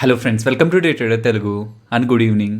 Hello friends, welcome to day trader Telugu and good evening.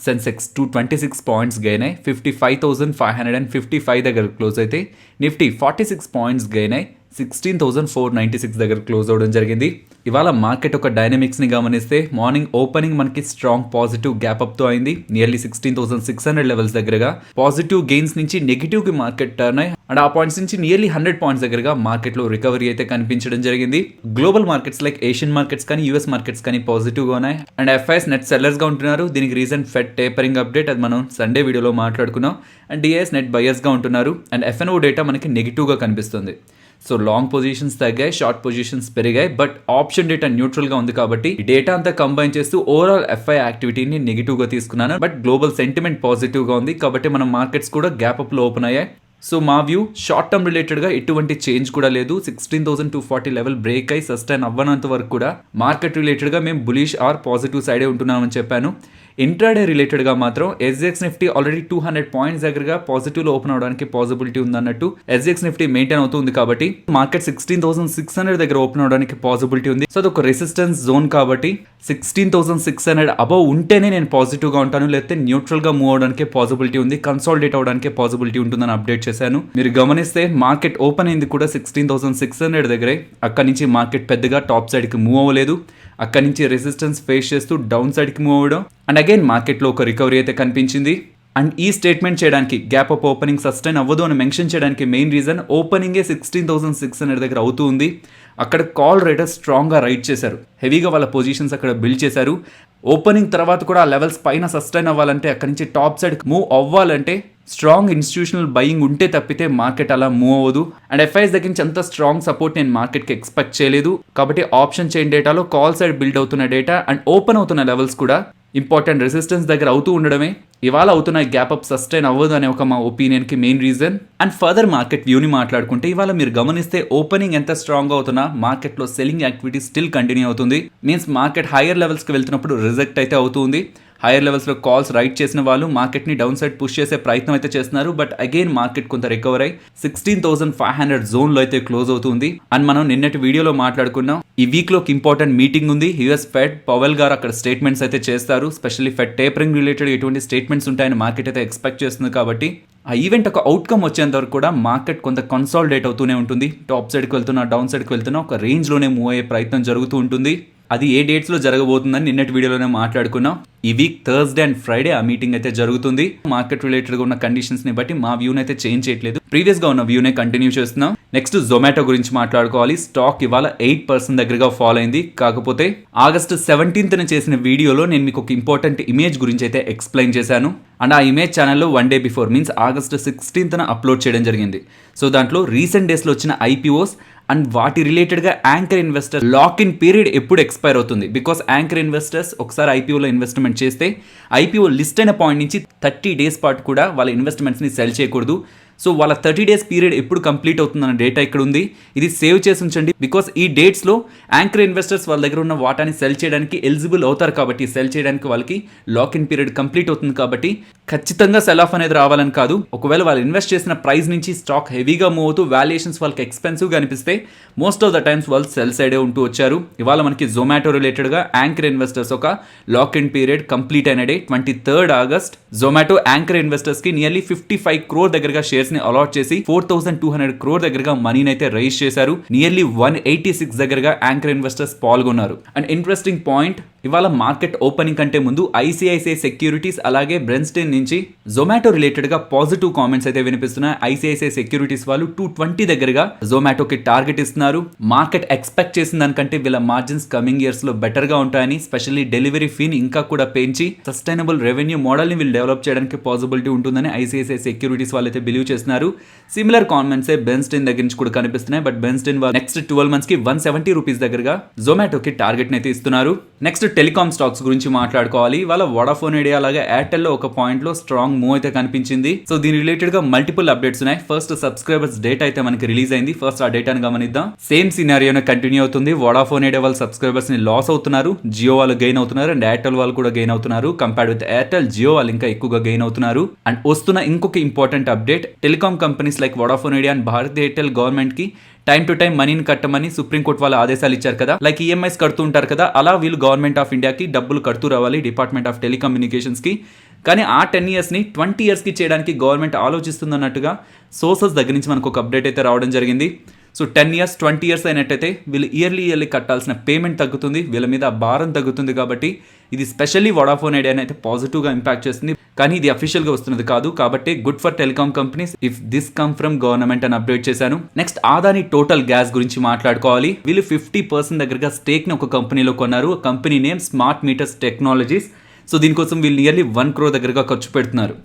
Sensex 226 points gain అయి 55,555 దగ్గర close అయితే, Nifty 46 points gain అయి 16,496 దగ్గర క్లోజ్ అవ్వడం జరిగింది. ఇవాళ మార్కెట్ ఒక డైనమిక్స్ని గమనిస్తే మార్నింగ్ ఓపెనింగ్ మనకి స్ట్రాంగ్ పాజిటివ్ గ్యాప్ అప్తో అయింది. నియర్లీ 16,600 లెవెల్స్ దగ్గరగా పాజిటివ్ గెయిన్స్ నుంచి నెగిటివ్కి మార్కెట్ టర్న్ అయ్యి అండ్ ఆ పాయింట్స్ నుంచి నియర్లీ 100 పాయింట్స్ దగ్గరగా మార్కెట్లో రికవరీ అయితే కనిపించడం జరిగింది. Global markets like Asian markets కానీ యూఎస్ మార్కెట్స్ కానీ పాజిటివ్గా ఉన్నాయి అండ్ ఎఫ్ఐఎస్ నెట్ సెల్లర్స్గా ఉంటున్నారు. దీనికి రీజన్ ఫెడ్ టేపరింగ్ అప్డేట్, అది మనం సండే వీడియోలో మాట్లాడుకున్నాం. అండ్ డిఐఎస్ నెట్ బయర్స్గా ఉంటున్నారు అండ్ ఎఫ్ఎన్ఓ డేటా మనకి నెగిటివ్గా కనిపిస్తుంది. సో లాంగ్ పొజిషన్స్ తగ్గాయి, షార్ట్ పొజిషన్స్ పెరిగాయి, బట్ ఆప్షన్ డేటా న్యూట్రల్గా ఉంది కాబట్టి ఈ డేటా అంతా కంబైన్ చేస్తూ ఓవరాల్ ఎఫ్ఐ యాక్టివిటీని నెగిటివ్గా తీసుకున్నాను. బట్ గ్లోబల్ సెంటిమెంట్ పాజిటివ్గా ఉంది కాబట్టి మన మార్కెట్స్ కూడా గ్యాప్ అప్లో ఓపెన్ అయ్యాయి. సో మా వ్యూ షార్ట్ టర్మ్ రిలేటెడ్గా ఎటువంటి చేంజ్ కూడా లేదు. 16,240 లెవెల్ బ్రేక్ అయి సస్టైన్ అవ్వనంత వరకు కూడా మార్కెట్ రిలేటెడ్గా మేము బులిష్ ఆర్ పాజిటివ్ సైడే ఉంటున్నామని చెప్పాను. ఇంట్రాడే రిలేటెడ్గా మాత్రం ఎస్జిఎక్స్ నిఫ్టీ ఆల్రెడీ 200 పాయింట్స్ దగ్గరగా పాజిటివ్లో ఓపెన్ అవడానికి పాసిబిలిటీ ఉందన్నట్టు ఎస్జిఎక్స్ నిఫ్టీ మెయింటైన్ అవుతుంది కాబట్టి మార్కెట్ 16,600 దగ్గర ఓపెన్ అవడానికి పాసిబిలిటీ ఉంది. సో అదొక రెసిస్టెన్స్ జోన్ కాబట్టి 16,600 అబౌవ్ ఉంటేనే నేను పాజిటివ్గా ఉంటాను, లేకపోతే న్యూట్రల్గా మూవ్ అవడానికి పాసిబిలిటీ ఉంది, కన్సాలిడేట్ అవడానికి పాసిబిలిటీ ఉంటుందని అప్డేట్ చేశాను. మీరు గమనిస్తే మార్కెట్ ఓపెన్ అయింది కూడా 16,600 దగ్గరే. అక్కడి నుంచి మార్కెట్ పెద్దగా టాప్ సైడ్కి మూవ్ అవ్వలేదు. అక్కడి నుంచి రెసిస్టెన్స్ ఫేస్ చేస్తూ డౌన్ సైడ్కి మూవ్ అవ్వడం అండ్ అగైన్ మార్కెట్లో ఒక రికవరీ అయితే కనిపించింది. అండ్ ఈ స్టేట్మెంట్ చేయడానికి గ్యాప్ అప్ ఓపెనింగ్ సస్టైన్ అవ్వదు అని మెన్షన్ చేయడానికి మెయిన్ రీజన్ ఓపెనింగే 16,600 దగ్గర అవుతూ ఉంది. అక్కడ కాల్ రైటర్స్ స్ట్రాంగ్గా రైట్ చేశారు, హెవీగా వాళ్ళ పొజిషన్స్ అక్కడ బిల్డ్ చేశారు. ఓపెనింగ్ తర్వాత కూడా ఆ లెవెల్స్ పైన సస్టైన్ అవ్వాలంటే, అక్కడి నుంచి టాప్ సైడ్ మూవ్ అవ్వాలంటే స్ట్రాంగ్ ఇన్స్టిట్యూషనల్ బయింగ్ ఉంటే తప్పితే మార్కెట్ అలా మూవ్ అవ్వదు. అండ్ ఎఫ్ఐఎస్ దగ్గర నుంచి అంత స్ట్రాంగ్ సపోర్ట్ నేను మార్కెట్కి ఎక్స్పెక్ట్ చేయలేదు. కాబట్టి ఆప్షన్ చైన్ డేటాలో కాల్ సైడ్ బిల్డ్ అవుతున్న డేటా అండ్ ఓపెన్ అవుతున్న లెవెల్స్ కూడా ఇంపార్టెంట్ రెసిస్టెన్స్ దగ్గర అవుతూ ఉండడమే ఇవాళ అవుతున్న గ్యాప్ అప్ సస్టైన్ అవ్వదు అనే ఒక మా ఒపీనియన్కి main reason. And further market వ్యూని మాట్లాడుకుంటే ఇవాళ మీరు గమనిస్తే ఓపెనింగ్ ఎంత స్ట్రాంగ్ అవుతున్నా మార్కెట్లో సెల్లింగ్ యాక్టివిటీ స్టిల్ కంటిన్యూ అవుతుంది. మీన్స్ మార్కెట్ హైయర్ లెవెల్స్కి వెళ్తున్నప్పుడు రిజెక్ట్ అయితే అవుతుంది. హైయర్ లెవెల్స్లో కాల్స్ రైట్ చేసిన వాళ్ళు మార్కెట్ని డౌన్ సైడ్ పుష్ చేసే ప్రయత్నం అయితే చేస్తున్నారు. బట్ అగైన్ మార్కెట్ కొంత రికవర్ అయి 16,500 జోన్లో అయితే క్లోజ్ అవుతుంది. అండ్ మనం నిన్నటి వీడియోలో మాట్లాడుకున్నాం, ఈ వీక్లోకి ఇంపార్టెంట్ మీటింగ్ ఉంది. యుఎస్ ఫెడ్ పవెల్ గారు అక్కడ స్టేట్మెంట్స్ అయితే చేస్తారు. స్పెషల్లీ ఫెడ్ టేపరింగ్ రిలేటెడ్ ఎటువంటి స్టేట్మెంట్స్ ఉంటాయని మార్కెట్ అయితే ఎక్స్పెక్ట్ చేస్తుంది. కాబట్టి ఆ ఈవెంట్ ఒక అవుట్కమ్ వచ్చేంత వరకు కూడా మార్కెట్ కొంత కన్సాలిడేట్ అవుతూనే ఉంటుంది. టాప్ సైడ్కి వెళ్తున్నా, డౌన్ సైడ్కి వెళ్తున్నా ఒక రేంజ్లోనే మూవ్ అయ్యే ప్రయత్నం జరుగుతూ ఉంటుంది. అది ఏ డేట్స్లో జరగబోతుందని నిన్నటి వీడియోలోనే మాట్లాడుకున్నాం. ఈ వీక్ థర్స్డే అండ్ ఫ్రైడే ఆ మీటింగ్ అయితే జరుగుతుంది. మార్కెట్ రిలేటెడ్గా ఉన్న కండిషన్స్ని బట్టి మా వ్యూని అయితే చేంజ్ చేయట్లేదు, ప్రీవియస్గా ఉన్న వ్యూనే కంటిన్యూ చేస్తున్నాం. నెక్స్ట్ జొమాటో గురించి మాట్లాడుకోవాలి. స్టాక్ ఇవాళ 8% దగ్గరగా ఫాల్ అయింది. కాకపోతే ఆగస్ట్ 17th చేసిన వీడియోలో నేను మీకు ఒక ఇంపార్టెంట్ ఇమేజ్ గురించి అయితే ఎక్స్ప్లెయిన్ చేశాను. అండ్ ఆ ఇమేజ్ ఛానల్లో 1 day before means August 16th upload చేయడం జరిగింది. సో దాంట్లో రీసెంట్ డేస్లో వచ్చిన ఐపీఓస్ అండ్ వాటి రిలేటెడ్గా anchor investor lock in period ఎప్పుడు ఎక్స్పైర్ అవుతుంది. బికాస్ యాంకర్ ఇన్వెస్టర్స్ ఒకసారి ఐపీఓలో ఇన్వెస్ట్మెంట్ చేస్తే ఐపీఓ లిస్ట్ అయిన పాయింట్ నుంచి 30 days పాటు కూడా వాళ్ళ ఇన్వెస్ట్మెంట్స్ని సెల్ చేయకూడదు. సో వాళ్ళ 30 days పీరియడ్ ఎప్పుడు కంప్లీట్ అవుతుందన్న డేటా ఇక్కడ ఉంది. ఇది సేవ్ చేసి ఉంచండి. బికాస్ ఈ డేట్స్లో యాంకర్ ఇన్వెస్టర్స్ వాళ్ళ దగ్గర ఉన్న వాటాని సెల్ చేయడానికి ఎలిజిబుల్ అవుతారు. కాబట్టి సెల్ చేయడానికి వాళ్ళకి లాక్ ఇన్ పీరియడ్ కంప్లీట్ అవుతుంది. కాబట్టి ఖచ్చితంగా సెల్ ఆఫ్ అనేది రావాలని కాదు. ఒకవేళ వాళ్ళు ఇన్వెస్ట్ చేసిన ప్రైస్ నుంచి స్టాక్ హెవీగా మూవ్ అవుతూ వాల్యుయేషన్స్ వాళ్ళకి ఎక్స్పెన్సివ్గా అనిపిస్తే మోస్ట్ ఆఫ్ ద టైమ్స్ వాళ్ళు సెల్ సైడే ఉంటూ వచ్చారు. ఇవాళ మనకి జొమాటో రిలేటెడ్గా యాంకర్ ఇన్వెస్టర్స్ ఒక లాక్ ఇన్ పీరియడ్ కంప్లీట్ అయిన day 23rd August Zomato anchor ఇన్వెస్టర్స్కి నియర్లీ 55 crore దగ్గరగా షేర్స్ ని అలాట్ చేసి 4,200 crore దగ్గరగా మనీని అయితే రైజ్ చేశారు. నియర్లీ 186 దగ్గరగా యాంకర్ ఇన్వెస్టర్స్ పాల్గొన్నారు. అండ్ ఇంట్రెస్టింగ్ పాయింట్, ఇవాళ మార్కెట్ ఓపెనింగ్ కంటే ముందు ఐసిఐసిఐ సెక్యూరిటీస్ అలాగే బ్రెన్స్టైన్ నుంచి జొమాటో రిలేటెడ్గా పాజిటివ్ కామెంట్స్ అయితే వినిపిస్తున్నాయి. ఐసిఐసిఐ సెక్యూరిటీస్ వాళ్ళు 220 దగ్గరగా జొమాటోకి టార్గెట్ ఇస్తున్నారు. మార్కెట్ ఎక్స్పెక్ట్ చేసిన దానికంటే వీళ్ళ మార్జిన్స్ కమింగ్ ఇయర్స్లో బెటర్గా ఉంటాయని, స్పెషల్లీ డెలివరీ ఫీని ఇంకా కూడా పెంచి సస్టైనబుల్ రెవెన్యూ మోడల్ని వీళ్ళు డెవలప్ చేయడానికి పాసిబిలిటీ ఉంటుందని ఐసిఐసిఐ సెక్యూరిటీస్ వాళ్ళు అయితే బిలీవ్ చేస్తున్నారు. సిమిలర్ కామెంట్స్ బెన్స్టైన్ దగ్గర నుంచి కూడా కనిపిస్తున్నాయి. బట్ బెన్స్టైన్ వాళ్ళు నెక్స్ట్ 12 months కి 170 rupees దగ్గరగా జొమాటోకి టార్గెట్ అయితే ఇస్తున్నారు. నెక్స్ట్ టెలికామ్ స్టాక్స్ గురించి మాట్లాడుకోవాలి. వాళ్ళ వోడాఫోన్ ఐడియా అలాగే ఎయిర్టెల్లో ఒక పాయింట్ లో స్ట్రాంగ్ మూవ్ అయితే కనిపించింది. సో దీని రిలేటెడ్ గా మల్టిపుల్ అప్డేట్స్ ఉన్నాయి. ఫస్ట్ సబ్స్క్రైబర్స్ డేటా అయితే మనకి రిలీజ్ అయింది. ఫస్ట్ ఆ డేటాను గమనిద్దాం. సేమ్ సినారియోనే కంటిన్యూ అవుతుంది. వోడాఫోన్ ఐడియా వాళ్ళ సబ్స్క్రైబర్స్ ని లాస్ అవుతున్నారు, జియో వాళ్ళు గెయిన్ అవుతున్నారు అండ్ ఎయిర్టెల్ వాళ్ళు కూడా గెయిన్ అవుతున్నారు. కంపేర్డ్ విత్ ఎయిర్టెల్, జియో వాళ్ళు ఇంకా ఎక్కువగా గెయిన్ అవుతున్నారు. అండ్ వస్తున్న ఇంకొక important update, telecom companies like Vodafone Idea and Bharti Airtel government కి టైం టు టైం మనీని కట్టమని సుప్రీంకోర్టు వాళ్ళు ఆదేశాలు ఇచ్చారు కదా, లైక్ ఈఎంఐస్ కడుతూ ఉంటారు కదా, అలా వీళ్ళు గవర్నమెంట్ ఆఫ్ ఇండియాకి డబ్బులు కడుతూ రావాలి డిపార్ట్మెంట్ ఆఫ్ టెలికమ్యూనికేషన్స్ కి. కానీ ఆ 10 yearsని 20 yearsకి చేయడానికి గవర్నమెంట్ ఆలోచిస్తుందన్నట్టుగా సోర్సెస్ దగ్గర నుంచి మనకు ఒక అప్డేట్ అయితే రావడం జరిగింది. సో 10 years 20 years అయినట్టయితే వీళ్ళు ఇయర్లీ కట్టాల్సిన పేమెంట్ తగ్గుతుంది, వీళ్ళ మీద భారం తగ్గుతుంది. కాబట్టి ఇది స్పెషల్లీ వోడాఫోన్ ఐడియాని అయితే పాజిటివ్గా ఇంపాక్ట్ చేస్తుంది. కానీ ఇది అఫీషియల్గా వస్తున్నది కాదు, కాబట్టి good for telecom companies if this come from government అని అప్డేట్ చేశాను. నెక్స్ట్ ఆదాని టోటల్ గ్యాస్ గురించి మాట్లాడుకోవాలి. వీళ్ళు 50% దగ్గరగా స్టేక్ని ఒక కంపెనీలో కొన్నారు. Company name smart meters technologies. So దీనికోసం వీళ్ళు నియర్లీ 1 crore దగ్గరగా ఖర్చు పెడుతున్నారు.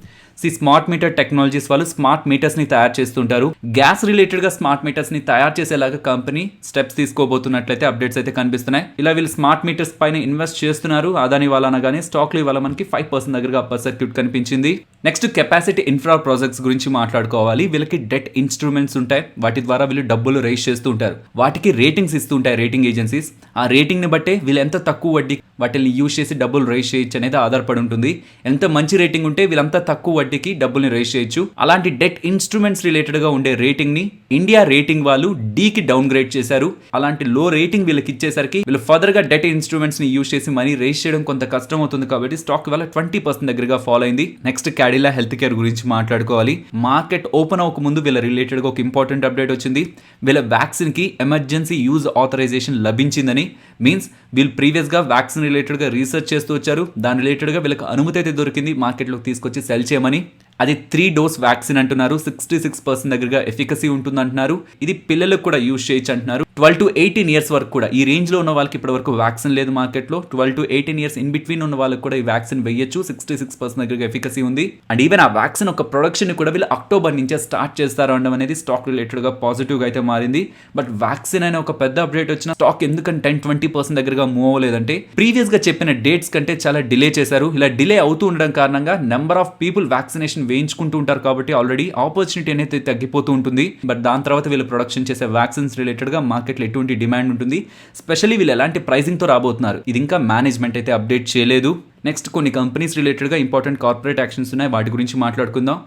స్మార్ట్ మీటర్ టెక్నాలజీస్ వాళ్ళు స్మార్ట్ మీటర్స్ని తయారు చేస్తుంటారు. గ్యాస్ రిలేటెడ్గా స్మార్ట్ మీటర్స్ని తయారు చేసేలాగా కంపెనీ స్టెప్స్ తీసుకోబోతున్నట్లయితే అప్డేట్స్ అయితే కనిపిస్తున్నాయి. ఇలా వీళ్ళు స్మార్ట్ మీటర్స్ పైన ఇన్వెస్ట్ చేస్తున్నారు. అదాని వాళ్ళ అనగానే స్టాక్లు ఇవాళ మనకి 5% దగ్గరగా అప్పర్ సర్క్యూట్ కనిపించింది. నెక్స్ట్ కెపాసిటీ ఇన్ఫ్రా ప్రాజెక్ట్స్ గురించి మాట్లాడుకోవాలి. వీళ్ళకి డెట్ ఇన్స్ట్రుమెంట్స్ ఉంటాయి, వాటి ద్వారా వీళ్ళు డబ్బులు రైజ్ చేస్తూ ఉంటారు. వాటికి రేటింగ్స్ ఇస్తూ ఉంటాయి రేటింగ్ ఏజెన్సీస్. ఆ రేటింగ్ని బట్టే వీళ్ళు ఎంత తక్కువ వడ్డీ వాటిని యూజ్ చేసి డబ్బులు రైజ్ చేయొచ్చు అనేది ఆధారపడి ఉంటుంది. ఎంత మంచి రేటింగ్ ఉంటే వీళ్ళంతా తక్కువ వడ్డీకి డబ్బుల్ని రైజ్ చేయొచ్చు. అలాంటి డెట్ ఇన్స్ట్రుమెంట్స్ రిలేటెడ్గా ఉండే రేటింగ్ని ఇండియా రేటింగ్ వాళ్ళు డీకి డౌన్ గ్రేడ్ చేశారు. అలాంటి లో రేటింగ్ వీళ్ళకి ఇచ్చేసరికి వీళ్ళు ఫర్దర్గా డెట్ ఇన్స్ట్రుమెంట్స్ని యూజ్ చేసి మనీ రైజ్ చేయడం కొంత కష్టం అవుతుంది. కాబట్టి స్టాక్ వల్ల 20% దగ్గరగా ఫాలో అయింది. నెక్స్ట్ క్యాడిలా హెల్త్ కేర్ గురించి మాట్లాడుకోవాలి. మార్కెట్ ఓపెన్ అవ్వక ముందు వీళ్ళ రిలేటెడ్గా ఒక ఇంపార్టెంట్ అప్డేట్ వచ్చింది. వీళ్ళ వ్యాక్సిన్కి ఎమర్జెన్సీ యూజ్ ఆథరైజేషన్ లభించిందని. మీన్స్ వీళ్ళు ప్రీవియస్గా వ్యాక్సిన్ రిలేటెడ్గా రీసెర్చ్ చేస్తూ వచ్చారు. దాని రిలేటెడ్గా వీళ్ళకి అనుమతి అయితే దొరికింది మార్కెట్లోకి తీసుకొచ్చి సెల్ చేయమని. అది 3 dose వ్యాక్సిన్ అంటున్నారు. 66% దగ్గరగా ఎఫికసీ ఉంటుంది అంటున్నారు. ఇది పిల్లలకు కూడా యూజ్ చేయొచ్చు అంటున్నారు. 12 to 18 years వరకు కూడా ఈ రేంజ్లో ఉన్న వాళ్ళకి ఇప్పటి వరకు వ్యాక్సిన్ లేదు మార్కెట్లో. 12 to 18 years ఇన్ బిట్వీన్ ఉన్న వాళ్ళకి కూడా ఈ వ్యాక్సిన్ వేయచ్చు. 66% దగ్గరగా ఎఫికసీ ఉంది. అండ్ ఈవెన్ ఆ వ్యాక్సిన్ ఒక ప్రొడక్షన్ కూడా వీళ్ళు అక్టోబర్ నుంచే స్టార్ట్ చేస్తారు అనడం అనేది స్టాక్ రిలేటెడ్గా పాజిటివ్గా అయితే మారింది. బట్ వ్యాక్సిన్ అనే ఒక పెద్ద అప్డేట్ వచ్చిన స్టాక్ ఎందుకంటే 10-20% దగ్గరగా మూవ్ అవ్వలేదంటే ప్రీవియస్గా చెప్పిన డేట్స్ కంటే చాలా డిలే చేశారు. ఇలా డిలే అవుతూ ఉండడం కారణంగా నెంబర్ ఆఫ్ పీపుల్ వ్యాక్సినేషన్ వేయించుకుంటూ ఉంటారు. కాబట్టి ఆల్రెడీ ఆపర్చునిటీ అనేది తగ్గిపోతూ ఉంటుంది. బట్ దాని తర్వాత వీళ్ళు ప్రొడక్షన్ చేసే వ్యాక్సిన్స్ రిలేటెడ్గా మార్కెట్లో ఎటువంటి డిమాండ్ ఉంటుంది. స్పెషల్లీ వీళ్ళు ఎలాంటి ప్రైసింగ్తో రాబోతున్నారు ఇది ఇంకా మేనేజ్మెంట్ అయితే అప్డేట్ చేయలేదు. నెక్స్ట్ కొన్ని కంపెనీస్ రిలేటెడ్గా ఇంపార్టెంట్ కార్పొరేట్ యాక్షన్స్ ఉన్నాయి, వాటి గురించి మాట్లాడుకుందాం.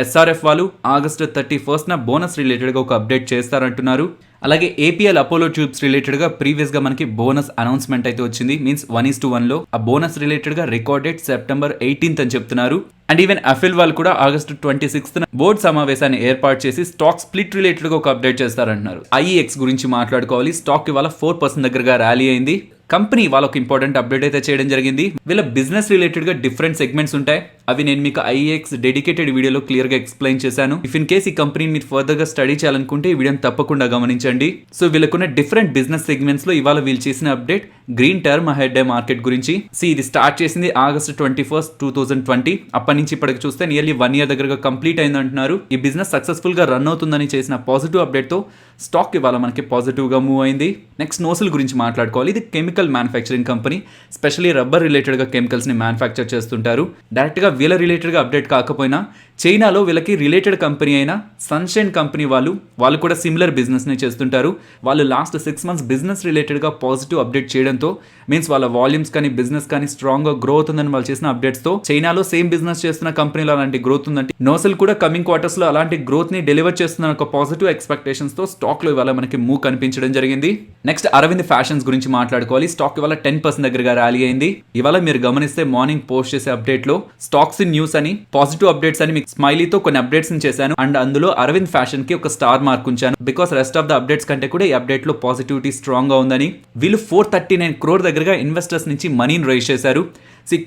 ఎస్ఆర్ఎఫ్ వాళ్ళు August 31st బోనస్ రిలేటెడ్గా ఒక అప్డేట్ చేస్తారంటున్నారు. అలాగే ఏపీఎల్ అపోలో ట్యూబ్స్ రిలేటెడ్గా ప్రీవియస్గా మనకి బోనస్ అనౌన్స్మెంట్ అయితే వచ్చింది. మీన్స్ 1:1లో ఆ బోనస్ రిలేటెడ్గా రికార్డ్ డేట్ September 18th అని చెప్తున్నారు. అండ్ ఈవెన్ అఫిల్ వాళ్ళు కూడా August 26th బోర్డు సమావేశాన్ని ఏర్పాటు చేసి స్టాక్ స్ప్లిట్ రిలేటెడ్గా ఒక అప్డేట్ చేస్తారంటున్నారు. ఐఈఎక్స్ గురించి మాట్లాడుకోవాలి. స్టాక్ ఇవాళ 4% దగ్గరగా ర్యాలీ అయింది. కంపెనీ వాళ్ళకి ఇంపార్టెంట్ అప్డేట్ అయితే చేయడం జరిగింది. వీళ్ళ బిజినెస్ రిలేటెడ్గా డిఫరెంట్ సెగ్మెంట్స్ ఉంటాయి. అవి నేను మీకు ఐఈఎక్స్ డెడికేటెడ్ వీడియోలో క్లియర్గా ఎక్స్ప్లెయిన్ చేశాను. ఇఫ్ ఇన్ కేస్ ఈ కంపెనీని మీరు ఫర్దర్గా స్టడీ చేయాలనుకుంటే ఈ వీడియోని తప్పకుండా గమనించండి. సో వీళ్ళకున్న డిఫరెంట్ బిజినెస్ సెగ్మెంట్స్లో ఇవాళ వీళ్ళు చేసిన update green term ahead market గురించి. ఇది స్టార్ట్ చేసింది August 21st 2020. అప్పటి నుంచి ఇప్పటికి చూస్తే నియర్లీ 1 year దగ్గరగా కంప్లీట్ అయింది అంటున్నారు. ఈ బిజినెస్ సక్సెస్ఫుల్గా రన్ అవుతుందని చేసిన పాజిటివ్ అప్డేట్తో స్టాక్ ఇవాళ మనకి పాజిటివ్గా మూవ్ అయింది. నెక్స్ట్ నోసిల్ గురించి మాట్లాడుకోవాలి. ఇది chemical manufacturing company. Specially rubber రిలేటెడ్గా కెమికల్స్ని మ్యానుఫ్యాక్చర్ చేస్తుంటారు. డైరెక్ట్గా వీళ్ళ రిలేటెడ్గా అప్డేట్ కాకపోయినా చైనాలో వీళ్ళకి రిలేటెడ్ కంపెనీ అయిన సన్షైన్ కంపెనీ వాళ్ళు కూడా సిమిలర్ బిజినెస్ని చేస్తుంటారు. వాళ్ళు లాస్ట్ 6 months బిజినెస్ రిలేటెడ్గా పాజిటివ్ అప్డేట్ చేయడంతో మీన్స్ వాళ్ళ వాల్యూమ్స్ కానీ బిజినెస్ కానీ స్ట్రాంగ్గా గ్రోత్ ఉందని వాళ్ళు చేసిన అప్డేట్స్తో చైనాలో సేమ్ బిజినెస్ చేస్తున్న కంపెనీలో అలాంటి గ్రోత్ ఉందంటే నోసిల్ కూడా కమింగ్ క్వార్టర్స్లో అలాంటి గ్రోత్ని డెలివర్ చేస్తున్న ఒక పాజిటివ్ ఎక్స్పెక్టేషన్స్తో స్టాక్లో ఇవాళ మనకి మూవ్ కనిపించడం జరిగింది. నెక్స్ట్ అరవింద్ ఫ్యాషన్స్ గురించి మాట్లాడుకోవాలి. స్టాక్ ఇవాళ 10% దగ్గరగా ర్యాలీ అయింది. ఇవాళ మీరు గమనిస్తే మార్నింగ్ పోస్ట్ చేసే అప్డేట్లో స్టాక్స్ ఇన్ న్యూస్ అని పాజిటివ్ అప్డేట్స్ అని మీకు స్మైలీతో కొన్ని అప్డేట్స్ చేశాను. అండ్ అందులో అరవింద్ ఫ్యాషన్ కి ఒక స్టార్ మార్క్ ఉంచాను. Because rest of the updates కంటే కూడా ఈ అప్డేట్ లో పాజిటివిటీ స్ట్రాంగ్ గా ఉందని. వీళ్ళు 439 crore దగ్గరగా ఇన్వెస్టర్స్ నుంచి మనీని రైజ్ చేశారు.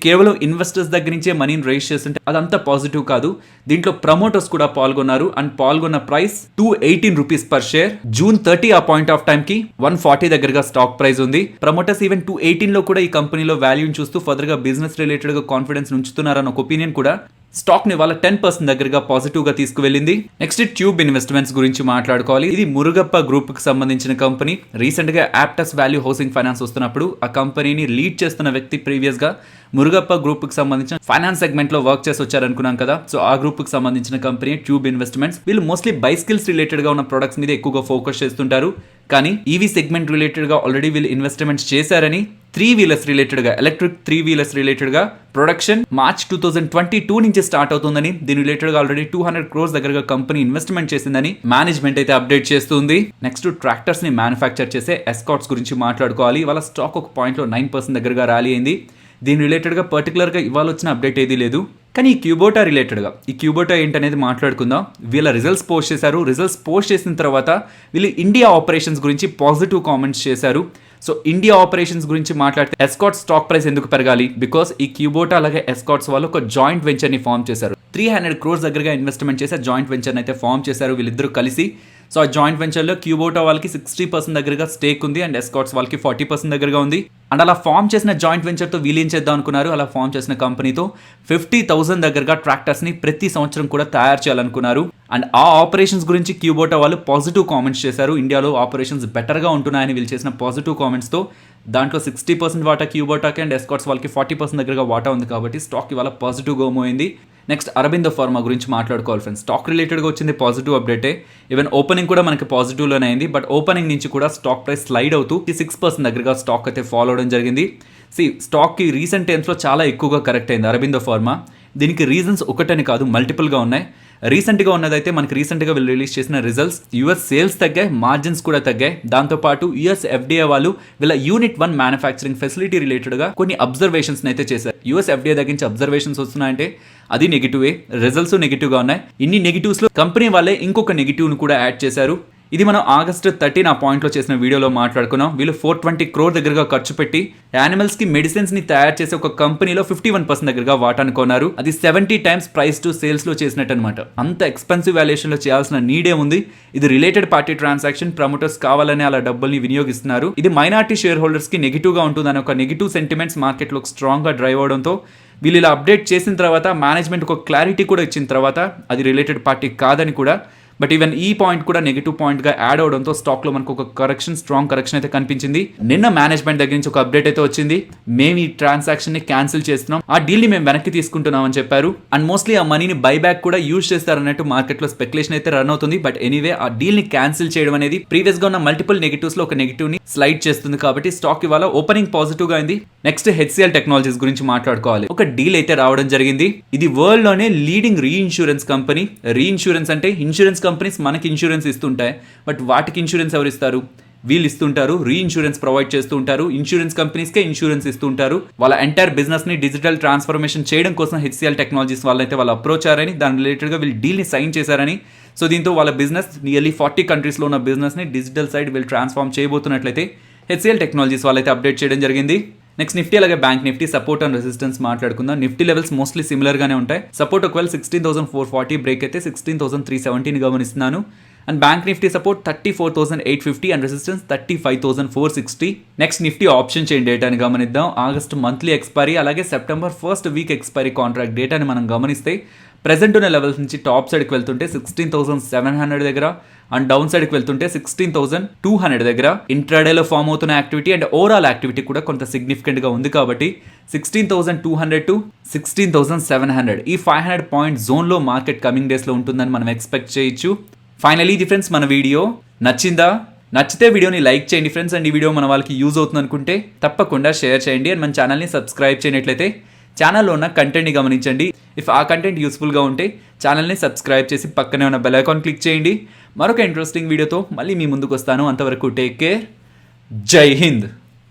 కేవలం ఇన్వెస్టర్స్ దగ్గర నుంచే మనీని రైజ్ చేస్తుంటే అదంతా పాజిటివ్ కాదు. దీంట్లో ప్రమోటర్స్ కూడా పాల్గొన్నారు. అండ్ పాల్గొన్న ప్రైస్ ₹218 పర్ షేర్. June 30 ఆ పాయింట్ ఆఫ్ టైం కి 140 దగ్గరగా స్టాక్ ప్రైస్ ఉంది. ప్రమోటర్స్ ఈవెన్ 218 లో కూడా ఈ కంపెనీలో వాల్యూని చూస్తూ ఫర్దర్ గా బిజినెస్ రిలేటెడ్ గా కాన్ఫిడెన్స్ ఉంచుతున్నారన్న ఒక ఒపీనియన్ కూడా స్టాక్ ని వాళ్ళ 10% దగ్గరగా పాజిటివ్ గా తీసుకువెళ్ళింది. నెక్స్ట్ ట్యూబ్ ఇన్వెస్ట్మెంట్స్ గురించి మాట్లాడుకోవాలి. ఇది మురుగప్ప గ్రూప్ కి సంబంధించిన కంపెనీ. రీసెంట్ గా యాప్టస్ వాల్యూ హౌసింగ్ ఫైనాన్స్ వస్తున్నప్పుడు ఆ కంపెనీని లీడ్ చేస్తున్న వ్యక్తి ప్రీవియస్ గా మురుగప్ప గ్రూప్ కి సంబంధించిన ఫైనాన్స్ సెగ్మెంట్ లో వర్క్ చేసి వచ్చారనుకున్నాం కదా. సో ఆ గ్రూప్ కి సంబంధించిన కంపెనీ ట్యూబ్ ఇన్వెస్ట్మెంట్స్. వీళ్ళు మోస్ట్లీ బైస్కిల్స్ రిలేటెడ్ గా ఉన్న ప్రొడక్ట్స్ మీద ఎక్కువగా ఫోకస్ చేస్తుంటారు. కానీ ఈవీ సెగ్మెంట్ రిలేటెడ్ గా ఆల్రెడీ వీళ్ళు ఇన్వెస్ట్మెంట్స్ చేశారని 3 వీలర్స్ రిలేటెడ్గా ఎలక్ట్రిక్ 3 వీలర్స్ రిలేటెడ్గా ప్రొడక్షన్ మార్చ్ 2022 నుంచి స్టార్ట్ అవుతుందని, దీని రిలేటెడ్గా ఆల్రెడీ 200 crores దగ్గరగా కంపెనీ ఇన్వెస్ట్మెంట్ చేసిందని మేనేజ్మెంట్ అయితే అప్డేట్ చేస్తుంది. నెక్స్ట్ ట్రాక్టర్స్ ని మ్యానుఫ్యాక్చర్ చేసే ఎస్కాట్స్ గురించి మాట్లాడుకోవాలి. వాళ్ళ స్టాక్ ఒక పాయింట్లో 9% దగ్గరగా ర్యాలీ అయింది. దీని రిలేటెడ్గా పర్టికులర్గా ఇవాళ వచ్చిన అప్డేట్ ఏదీ లేదు. కానీ ఈ క్యూబోటా రిలేటెడ్గా ఈ క్యూబోటా ఏంటనేది మాట్లాడుకుందాం. వీళ్ళ రిజల్ట్స్ పోస్ట్ చేశారు. రిజల్ట్స్ పోస్ట్ చేసిన తర్వాత వీళ్ళు ఇండియా ఆపరేషన్స్ గురించి పాజిటివ్ కామెంట్స్ చేశారు. సో ఇండియా ఆపరేషన్స్ గురించి మాట్లాడితే ఎస్కాట్ స్టాక్ ప్రైస్ ఎందుకు పెరగాలి? బికాస్ ఈ క్యూబోటా అలాగే ఎస్కాట్స్ వాళ్ళు ఒక జాయింట్ వెంచర్ని ఫామ్ చేశారు. 300 crores దగ్గరగా ఇన్వెస్ట్మెంట్ చేసే జాయింట్ వెంచర్ని అయితే ఫామ్ చేశారు వీళ్ళిద్దరూ కలిసి. సో ఆ జాయింట్ వెంచర్లో క్యూబోటా వాళ్ళకి 60% దగ్గరగా స్టేక్ ఉంది అండ్ ఎస్కాట్స్ వాళ్ళకి 40% దగ్గరగా ఉంది. అండ్ అలా ఫామ్ చేసిన జాయింట్ వెంచర్తో వీళ్ళు ఏం చేద్దాం అనుకున్నారు, అలా ఫామ్ చేసిన కంపెనీతో 50,000 దగ్గరగా ట్రాక్టర్స్ని ప్రతి సంవత్సరం కూడా తయారు చేయాలనుకున్నారు. అండ్ ఆ ఆపరేషన్స్ గురించి క్యూబోటా వాళ్ళు పాజిటివ్ కామెంట్స్ చేశారు. ఇండియాలో ఆపరేషన్స్ బెటర్గా ఉంటున్నాయని వీళ్ళు చేసిన పాజిటివ్ కామెంట్స్తో దాంట్లో 60% వాటా క్యూబోటాకి అండ్ ఎస్కాట్స్ వాళ్ళకి 40% దగ్గరగా వాటా ఉంది కాబట్టి స్టాక్ ఇవాళ పాజిటివ్గా మోయింది. నెక్స్ట్ అరబిందో ఫార్మా గురించి మాట్లాడుకోవాలి ఫ్రెండ్స్. స్టాక్ రిలేటెడ్గా వచ్చింది పాజిటివ్ అప్డేటే. ఈవెన్ ఓపెనింగ్ కూడా మనకి పాజిటివ్లోనే అయింది. బట్ ఓపెనింగ్ నుంచి కూడా స్టాక్ ప్రైస్ స్లైడ్ అవుతూ 6% దగ్గరగా స్టాక్ అయితే ఫాలో అవడం జరిగింది. స్టాక్కి రీసెంట్ టైమ్స్లో చాలా ఎక్కువగా కరెక్ట్ అయింది అరబిందో ఫార్మా. దీనికి రీజన్స్ ఒకటని కాదు, మల్టిపుల్గా ఉన్నాయి. రీసెంట్గా ఉన్నదైతే మనకి రీసెంట్గా వీళ్ళు రిలీజ్ చేసిన రిజల్ట్స్, యూఎస్ సేల్స్ తగ్గాయి, మార్జిన్స్ కూడా తగ్గాయి. దాంతోపాటు యూఎస్ ఎఫ్డిఏ వాళ్ళు వీళ్ళ యూనిట్ 1 మ్యానుఫ్యాక్చరింగ్ ఫెసిలిటీ రిలేటెడ్గా కొన్ని అబ్జర్వేషన్స్ అయితే చేశారు. యూఎస్ ఎఫ్డిఏ దగ్గర నుంచి అబ్జర్వేషన్స్ వస్తున్నాయంటే అది నెగిటివే, రిజల్ట్స్ నెగిటివ్గా ఉన్నాయి. ఇన్ని నెగిటివ్స్లో కంపెనీ వాళ్ళే ఇంకొక నెగిటివ్ను కూడా యాడ్ చేశారు. ఇది మనం ఆగస్ట్ 13 ఆ పాయింట్లో చేసిన వీడియోలో మాట్లాడుకున్నాం. వీళ్ళు 420 crore దగ్గరగా ఖర్చు పెట్టి యానిమల్స్కి మెడిసిన్స్ని తయారు చేసే ఒక కంపెనీలో 51% దగ్గరగా వాటాను కొన్నారు. అది 70 times ప్రైస్ టు సేల్స్లో చేసినట్టు అనమాట. అంత ఎక్స్పెన్సివ్ వాల్యుయేషన్లో చేయాల్సిన నీడే ఉంది. ఇది రిలేటెడ్ పార్టీ ట్రాన్సాక్షన్, ప్రమోటర్స్ కావాలని అలా డబ్బుల్ని వినియోగిస్తున్నారు. ఇది మైనారిటీ షేర్ హోల్డర్స్కి నెగిటివ్గా ఉంటుందని ఒక నెగిటివ్ సెంటిమెంట్స్ మార్కెట్లో స్ట్రాంగ్గా డ్రైవ్ అవడంతో వీళ్ళు ఇలా అప్డేట్ చేసిన తర్వాత మేనేజ్మెంట్ ఒక క్లారిటీ కూడా ఇచ్చిన తర్వాత అది రిలేటెడ్ పార్టీ కాదని కూడా, బట్ ఈవెన్ ఈ పాయింట్ కూడా నెగిటివ్ పాయింట్గా యాడ్ అవడంతో స్టాక్లో మనకు ఒక కరెక్షన్, స్ట్రాంగ్ కరెక్షన్ అయితే కనిపించింది. నిన్న మేనేజ్మెంట్ దగ్గర నుంచి ఒక అప్డేట్ అయితే వచ్చింది. మేము ఈ ట్రాన్సాక్షన్ని క్యాన్సిల్ చేస్తున్నాం, ఆ డీల్ని మేము వెనక్కి తీసుకుంటున్నాం అని చెప్పారు. అండ్ మోస్ట్లీ ఆ మనీని బైబ్యాక్ కూడా యూజ్ చేస్తారన్నట్టు మార్కెట్లో స్పెక్యులేషన్ అయితే రన్ అవుతుంది. బట్ ఎనీవే ఆ డీల్ని క్యాన్సిల్ చేయడం అనేది ప్రీవియస్గా ఉన్న మల్టిపుల్ నెగిటివ్స్లో ఒక నెగిటివ్ని స్లైడ్ చేస్తుంది కాబట్టి స్టాక్ ఇవాళ ఓపెనింగ్ పాజిటివ్గా అయింది. నెక్స్ట్ హెచ్సిఎల్ టెక్నాలజీస్ గురించి మాట్లాడుకోవాలి. ఒక డీల్ అయితే రావడం జరిగింది. ఇది వరల్డ్ లోనే లీడింగ్ రీఇన్సూరెన్స్ కంపెనీ. రీఇన్సూరెన్స్ అంటే ఇన్సూరెన్స్ కంపెనీస్ మనకి ఇన్సూరెన్స్ ఇస్తుంటాయి, బట్ వాటికి ఇన్సూరెన్స్ ఎవరు ఇస్తారు? వీళ్ళు ఇస్తుంటారు. రీఇన్సూరెన్స్ ప్రొవైడ్ చేస్తూ ఉంటారు. ఇన్సూరెన్స్ కంపెనీస్కే ఇన్సూరెన్స్ ఇస్తూ ఉంటారు. వాళ్ళ ఎంటైర్ బిజినెస్ ని డిజిటల్ ట్రాన్స్ఫర్మేషన్ చేయడం కోసం హెచ్సిఎల్ టెక్నాలజీస్ వాళ్ళైతే వాళ్ళు అప్రోచ్ అయ్యారని, దాని రిలేటెడ్గా వీళ్ళు డీల్ని సైన్ చేశారని. సో దీంతో వాళ్ళ బిజినెస్ నియర్లీ 40 కంట్రీస్లో ఉన్న బిజినెస్ని డిజిటల్ సైడ్ వీళ్ళు ట్రాన్స్ఫార్మ్ చేయబోతున్నట్లయితే హెచ్సిఎల్ టెక్నాలజీస్ వాళ్ళైతే అప్డేట్ చేయడం జరిగింది. నెక్స్ట్ నిఫ్టీ అలాగే bank Nifty support and resistance మాట్లాడుకుందాం. నిఫ్టీ లెవెల్స్ మోస్ట్లీ సిమిలర్ గానే ఉంటాయి. సపోర్ట్ ఒకవేళ 16,440 బ్రేక్ అయితే 16,317 గమనిస్తున్నాను. And bank Nifty support 34,850 and resistance 35,460. Next Nifty option chain డేటాని గమనిద్దాం. ఆగస్ట్ మంత్లీ ఎక్స్పైరీ అలాగే September first week expiry contract డేటాని మనం గమనిస్తే ప్రెజెంట్ ఉన్న లెవెల్స్ నుంచి టాప్ సైడ్కి వెళ్తుంటే 16,700 దగ్గర అండ్ డౌన్ సైడ్కి వెళ్తుంటే 16,200 దగ్గర ఇంట్రాడేలో ఫామ్ అవుతున్న యాక్టివిటీ అండ్ ఓవరాల్ యాక్టివిటీ కూడా కొంత సిగ్నిఫికెంట్గా ఉంది కాబట్టి 16,200 టు 16,700 ఈ 500 పాయింట్ జోన్లో మార్కెట్ కమింగ్ డేస్లో ఉంటుందని మనం ఎక్స్పెక్ట్ చేయొచ్చు. ఫైనలీ ఇది ఫ్రెండ్స్ మన వీడియో నచ్చిందా? నచ్చితే వీడియోని లైక్ చేయండి ఫ్రెండ్స్. అండ్ ఈ వీడియో మన వాళ్ళకి యూజ్ అవుతుంది అనుకుంటే తప్పకుండా షేర్ చేయండి. అండ్ మన ఛానల్ని సబ్స్క్రైబ్ చేయనట్లయితే ఛానల్లో ఉన్న కంటెంట్ని గమనించండి. ఇఫ్ ఆ కంటెంట్ యూస్ఫుల్గా ఉంటే ఛానల్ని సబ్స్క్రైబ్ చేసి పక్కనే ఉన్న బెల్ ఐకాన్ క్లిక్ చేయండి. మరొక ఇంట్రెస్టింగ్ వీడియోతో మళ్ళీ మీ ముందుకు వస్తాను. అంతవరకు టేక్ కేర్. జై హింద్.